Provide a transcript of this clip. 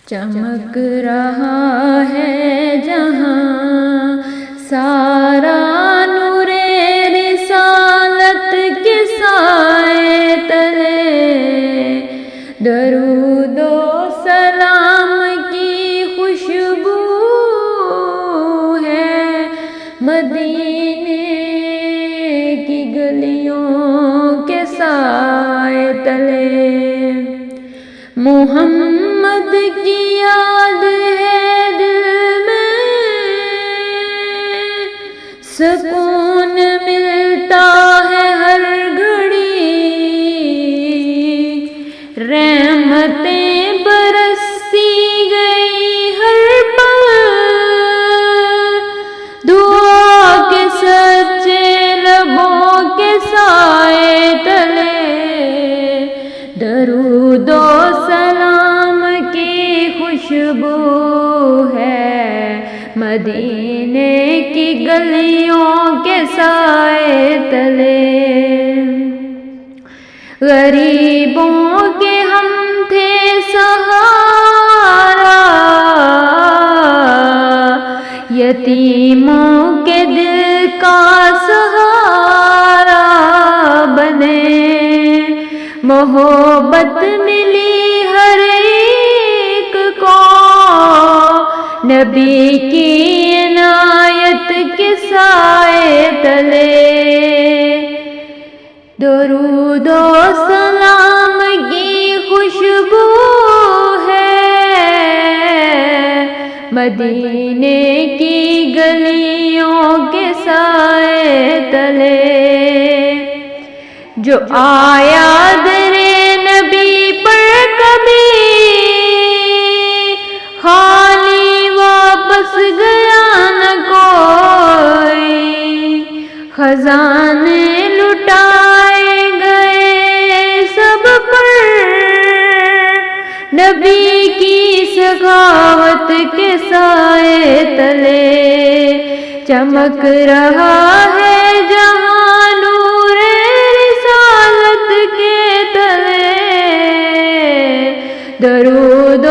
چمک رہا ہے جہاں سارا نور رسالت کے سائے تلے، درود و سلام کی خوشبو ہے مدینے کی گلیوں کے سائے تلے، محمد کی یاد ہے دل میں، سکون ملتا ہے ہر گھڑی، رحمتیں برستی گئی ہر پل، دعا کے سچے لبوں کے سائے تلے، درود و سلام کی خوشبو ہے مدینے کی گلیوں کے سائے تلے، غریبوں کے ہم تھے سہارا، یتیموں کے دل کا سہارا بنے، محبت ملی ہر ایک کو نبی کی عنایت کے سائے تلے، درود و سلام کی خوشبو ہے مدینے کی گلیوں کے سائے تلے، جو آیا درے نبی پر کبھی خالی واپس گیا نہ کوئی، خزانے لٹائے گئے سب پر نبی کی سخاوت کے سائے تلے، چمک رہا ہے جہاں نور رسالت کے تلے، درود و